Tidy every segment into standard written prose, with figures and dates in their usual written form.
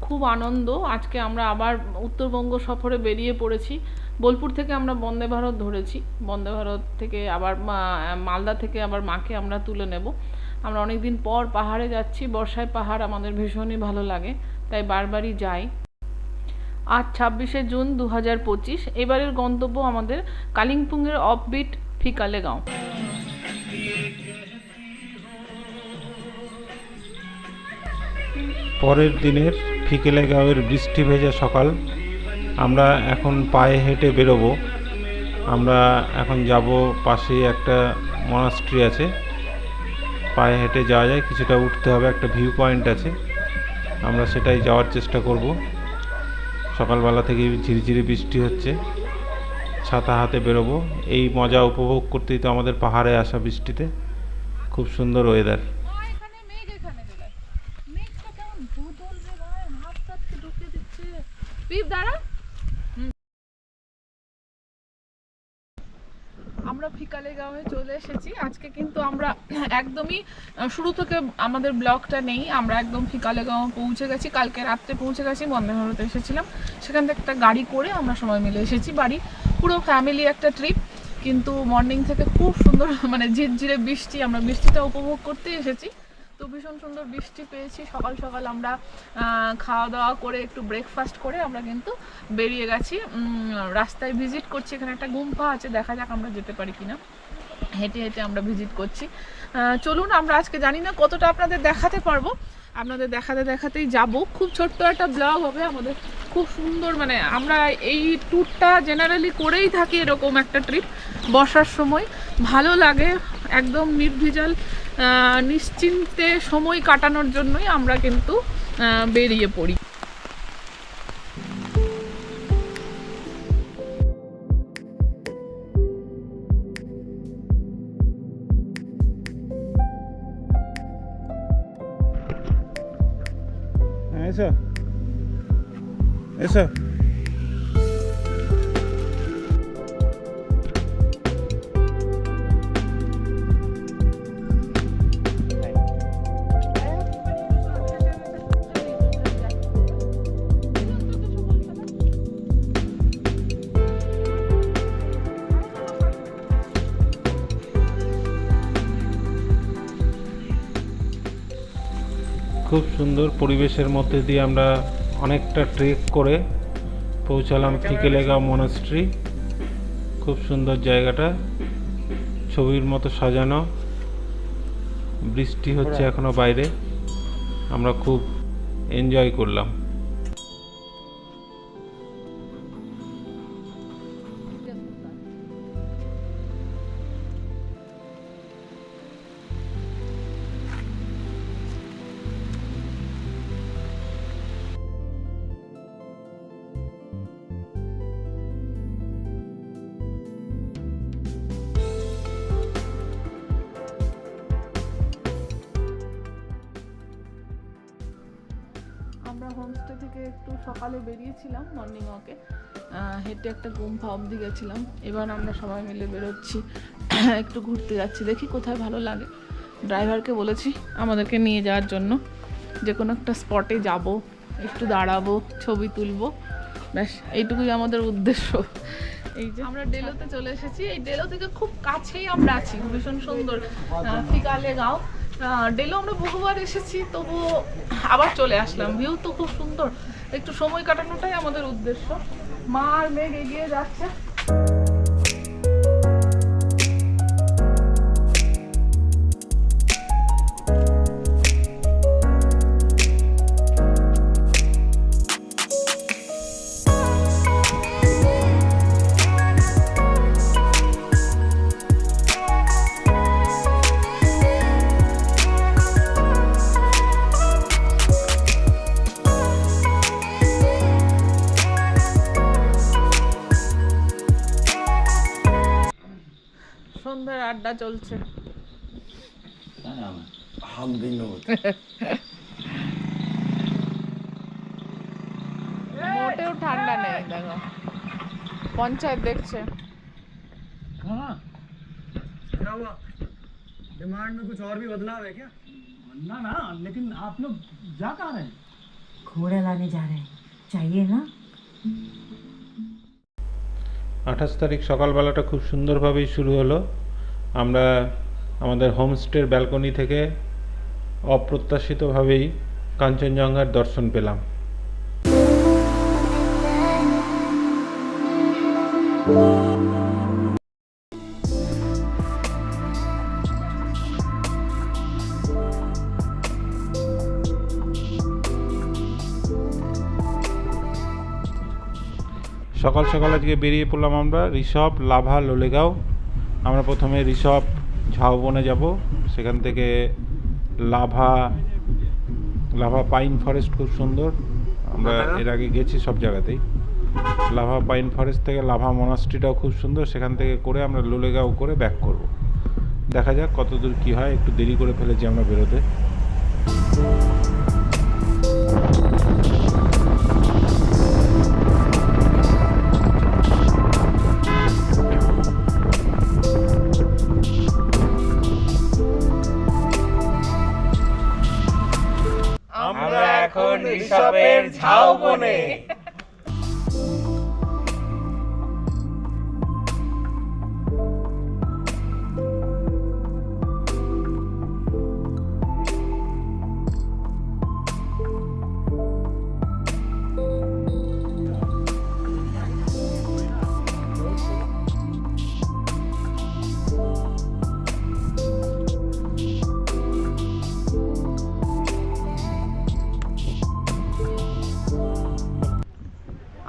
খুব আনন্দ। আজকে আমরা আবার উত্তরবঙ্গ সফরে বেরিয়ে পড়েছি। বোলপুর থেকে আমরা বন্দে ভারত ধরেছি, বন্দে ভারত থেকে আবার মালদা থেকে আবার মাকে আমরা তুলে নেব। আমরা অনেক দিন পর পাহাড়ে যাচ্ছি, বর্ষায় পাহাড় আমাদের ভীষণই ভালো লাগে, তাই বারবারই যাই। আজ 26শে জুন 2025। এবারের গন্তব্য আমাদের কালিম্পংয়ের অফবিট ফিকালে গাঁও। পরের দিনের ফিকেলে গাঁওয়ের বৃষ্টি ভেজা সকাল। আমরা এখন পায়ে হেঁটে বেরোবো। আমরা এখন যাব, পাশে একটা মনাস্ট্রি আছে, পায়ে হেঁটে যাওয়া যায়, কিছুটা উঠতে হবে, একটা ভিউ পয়েন্ট আছে, আমরা সেটাই যাওয়ার চেষ্টা করব। সকালবেলা থেকে ঝিরিঝিরি বৃষ্টি হচ্ছে, ছাতা হাতে বেরোবো। এই মজা উপভোগ করতেই তো আমাদের পাহাড়ে আসা বৃষ্টিতে। খুব সুন্দর ওয়েদার। আমরা ফিকালে গাঁওয়ে চলে এসেছি। আজকে কিন্তু আমরা একদমই শুরু থেকে আমাদের ব্লগটা নেই, আমরা একদম ফিকালে গাঁও পৌঁছে গেছি। কালকে রাত্রে পৌঁছে গেছি, বন্দে ভারতে এসেছিলাম, সেখান থেকে একটা গাড়ি করে আমরা সবাই মিলে এসেছি বাড়ি, পুরো ফ্যামিলি একটা ট্রিপ। কিন্তু মর্নিং থেকে খুব সুন্দর মানে ঝিরঝিরে বৃষ্টি, আমরা বৃষ্টিটা উপভোগ করতে এসেছি। তো ভীষণ সুন্দর বৃষ্টি পেয়েছি। সকাল সকাল আমরা খাওয়া দাওয়া করে একটু ব্রেকফাস্ট করে আমরা কিন্তু বেরিয়ে গেছি। রাস্তায় ভিজিট করছি, এখানে একটা গুম্ফা আছে, দেখা যাক আমরা যেতে পারি কিনা। হেঁটে হেঁটে আমরা ভিজিট করছি। চলুন, আমরা আজকে জানি না কতটা আপনাদের দেখাতে পারবো, আপনাদের দেখাতে দেখাতেই যাব। খুব ছোট্ট একটা ব্লগ হবে আমাদের, খুব সুন্দর। মানে আমরা এই ট্যুরটা জেনারেলি করেই থাকি, এরকম একটা ট্রিপ বর্ষার সময় ভালো লাগে, একদম নির্ভেজাল নিশ্চিন্তে সময় কাটানোর জন্যই আমরা কিন্তু বেরিয়ে পড়ি। ऐसा ऐसा খুব সুন্দর পরিবেশের মধ্যে দিয়ে আমরা অনেকটা ট্রেক করে পৌঁছালাম ফিকেলে গাঁও মনাস্ট্রি। খুব সুন্দর জায়গাটা, ছবির মতো সাজানো। বৃষ্টি হচ্ছে এখনো বাইরে, আমরা খুব এনজয় করলাম। আমরা হোমস্টে থেকে একটু সকালে বেরিয়েছিলাম মর্নিং ওয়াকে, হেঁটে একটা গুম্ফা অবধি গেছিলাম। এবার আমরা সবাই মিলে বেরোচ্ছি, একটু ঘুরতে যাচ্ছি, দেখি কোথায় ভালো লাগে। ড্রাইভারকে বলেছি আমাদেরকে নিয়ে যাওয়ার জন্য, যে কোনো একটা স্পটে যাব, একটু দাঁড়াবো, ছবি তুলবো, ব্যাস এইটুকুই আমাদের উদ্দেশ্য। এই যে আমরা ডেলোতে চলে এসেছি, এই ডেলো থেকে খুব কাছেই আমরা আছি, ভীষণ সুন্দর ফিকালে গাঁও। ডেলো আমরা বহুবার এসেছি, তবুও আবার চলে আসলাম। ভিউ তো খুব সুন্দর, একটু সময় কাটানোটাই আমাদের উদ্দেশ্য। মা আর মেঘ এগিয়ে যাচ্ছে। সন্ধ্যার আড্ডা চলছে। মোটেও ঠান্ডা নেই, দেখো पंचायत देखছে। हाँ क्या हुआ? डिमांड में कुछ और भी बदलाव है क्या? ना ना, लेकिन आप लोग जा कहाँ रहे हैं? घोड़ा लाने जा रहे हैं, चाहिए ना? 28 তারিখ সকালবেলাটা খুব সুন্দরভাবেই শুরু হলো। আমরা আমাদের হোমস্টের ব্যালকনি থেকে অপ্রত্যাশিতভাবেই কাঞ্চনজঙ্ঘার দর্শন পেলাম। সকাল সকাল আজকে বেরিয়ে পড়লাম আমরা ঋষভ, লাভা, লোলেগাঁও। আমরা প্রথমে ঋষভ ঝাউবনে যাব, সেখান থেকে লাভা পাইন ফরেস্ট খুব সুন্দর, আমরা এর আগে গেছি সব জায়গাতেই। লাভা পাইন ফরেস্ট থেকে লাভা মনাস্ট্রিটাও খুব সুন্দর, সেখান থেকে করে আমরা লোলেগাঁও করে ব্যাক করব। দেখা যাক কতদূর কী হয়, একটু দেরি করে ফেলেছি আমরা বেরোতে। আমরা এখন ঋষভের ঝাউবনে।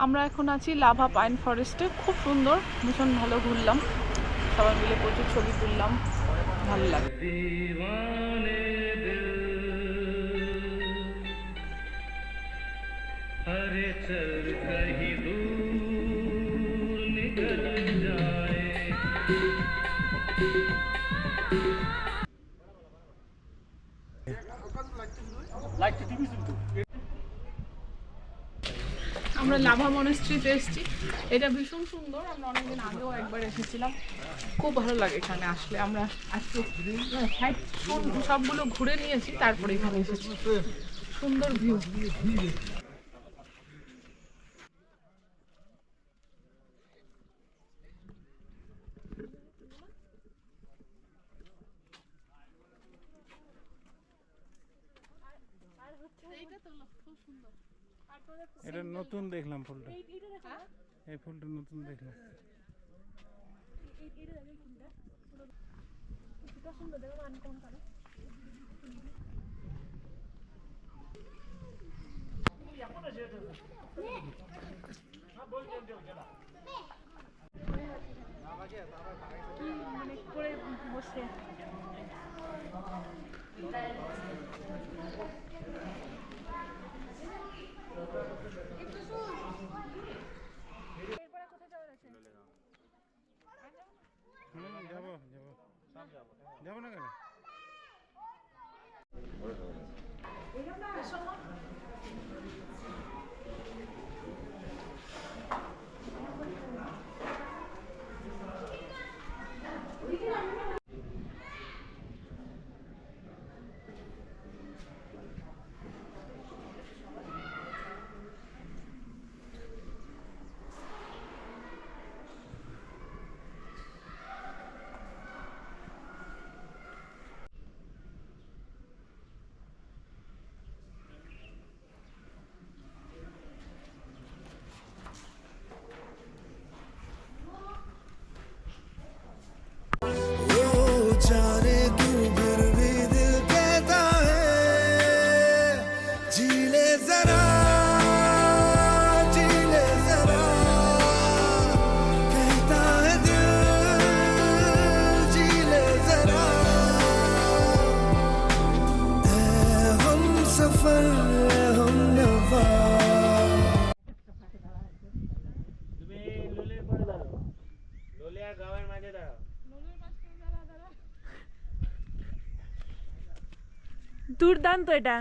আমরা এখন আছি লাভা পাইন ফরেস্টে, খুব সুন্দর, ভীষণ ভালো ঘুরলাম, সবাই মিলে প্রচুর ছবি তুললাম, ভালো লাগে। আমরা লাভা মনাস্ট্রিতে এসেছি, এটা ভীষণ সুন্দর, আমরা অনেকদিন আগেও একবার এসেছিলাম, খুব ভালো লাগে এখানে আসলে। আমরা আজকে সবগুলো ঘুরে নিয়েছি, তারপরে এখানে এসেছি, সুন্দর ভিউ। এটা নতুন দেখলাম ফুলটা, এই ফুলটা নতুন দেখলাম। যাবো না কেন? দুর্দান্ত এটা।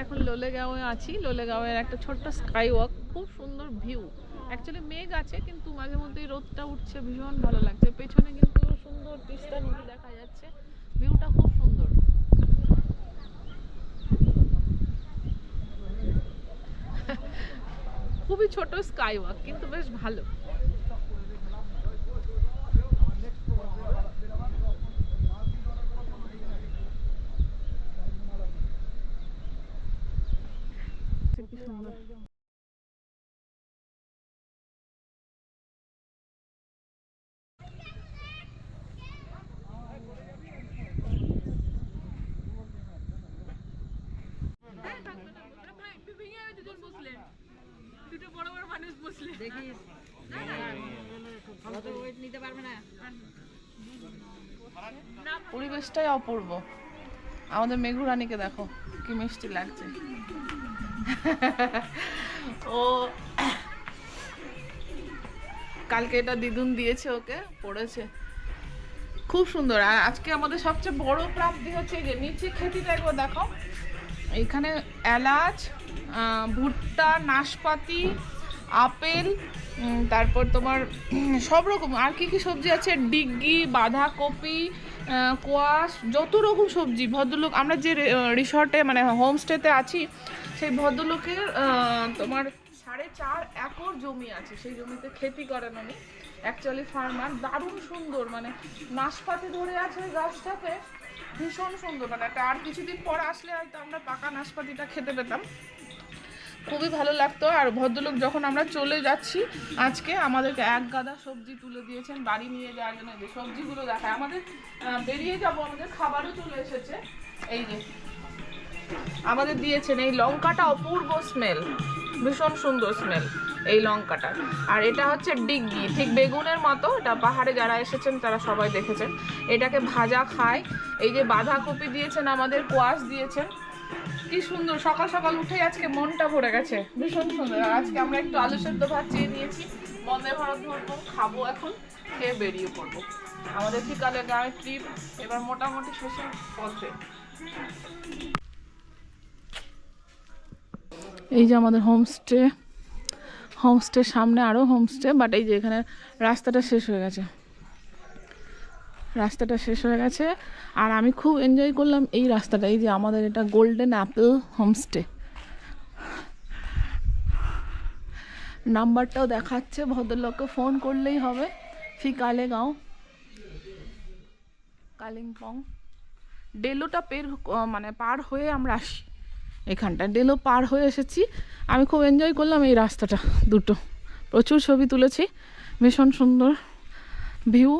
এখন লোলেগাঁওয়ে আছি। লোলেগাঁওয়ের একটা ছোট্ট স্কাই ওয়াক, খুব সুন্দর ভিউ। অ্যাকচুয়ালি মেঘ আছে কিন্তু মাঝে মধ্যেই রোদটা উঠছে, ভীষণ ভালো লাগছে। পেছনে কিন্তু সুন্দর তিস্তা নদী দেখা যাচ্ছে, ভিউটা খুব সুন্দর। খুবই ছোট স্কাই ওয়াক কিন্তু বেশ ভালো। কি সুন্দর। পরিবেশটাই অপূর্ব। আমাদের মেঘু রানীকে দেখো কি মিষ্টি লাগছে। ও কালকে এটা দিদুন দিয়েছে, ওকে পড়েছে, খুব সুন্দর। আর আজকে আমাদের সবচেয়ে বড় প্রাপ্তি হচ্ছে এই যে নিচে খেতিটা একবার দেখো। এইখানে এলাচ, ভুট্টা, নাশপাতি, আপেল, তারপর তোমার সব রকম আর কি কি সবজি আছে, ডিগ্গি, বাঁধাকপি, কোয়াশ, যত রকম সবজি। ভদ্রলোক, আমরা যে রিসর্টে মানে হোমস্টেতে আছি, সেই ভদ্রলোকের তোমার 4.5 একর জমি আছে। সেই জমিতে খেতি করেন উনি, অ্যাকচুয়ালি ফার্মার। দারুণ সুন্দর, মানে নাশপাতি ধরে আছে ওই গাছটাতে, ভীষণ সুন্দর। মানে একটা আর কিছুদিন পর আসলে হয়তো আমরা পাকা নাশপাতিটা খেতে পেতাম, খুবই ভালো লাগতো। আর ভদ্রলোক যখন আমরা চলে যাচ্ছি আজকে, আমাদেরকে এক গাদা সবজি তুলে দিয়েছেন বাড়ি নিয়ে যাওয়ার জন্য। যে সবজিগুলো দেখায়, আমাদের বেরিয়ে যাব, আমাদের খাবারও চলে এসেছে। এই যে আমাদের দিয়েছেন এই লঙ্কাটা, অপূর্ব স্মেল, ভীষণ সুন্দর স্মেল এই লঙ্কাটা। আর এটা হচ্ছে ডিগ্গি, ঠিক বেগুনের মতো। এটা পাহাড়ে যারা এসেছেন তারা সবাই দেখেছেন, এটাকে ভাজা খায়। এই যে বাঁধাকপি দিয়েছেন আমাদের, কোয়াশ দিয়েছেন, কি সুন্দর। সকাল সকাল উঠে আজকে মনটা ভরে গেছে, ভীষণ সুন্দর। আর আজকে আমরা একটু আলু সেদ্ধ ভাত চেয়ে নিয়েছি, বন্দে ভারত ধরবো, খাবো, এখন খেয়ে বেরিয়ে পড়বো। আমাদের ফিকালেগাঁওয়ের ট্রিপ এবার মোটামুটি শেষের পথে। এই যে আমাদের হোমস্টে, হোমস্টের সামনে আরও হোমস্টে, বাট এই যে এখানে রাস্তাটা শেষ হয়ে গেছে, রাস্তাটা শেষ হয়ে গেছে। আর আমি খুব এনজয় করলাম এই রাস্তাটা। এই যে আমাদের এটা গোল্ডেন অ্যাপেল হোমস্টে, নাম্বারটাও দেখাচ্ছে, ভদ্রলোককে ফোন করলেই হবে। ফিকালেগাঁও, কালিম্পং। ডেলোটা মানে পার হয়ে আমরা আসি, এখানটা ডেলো পার হয়ে এসেছি। আমি খুব এনজয় করলাম এই রাস্তাটা, দুটো প্রচুর ছবি তুলেছি, ভীষণ সুন্দর ভিউ।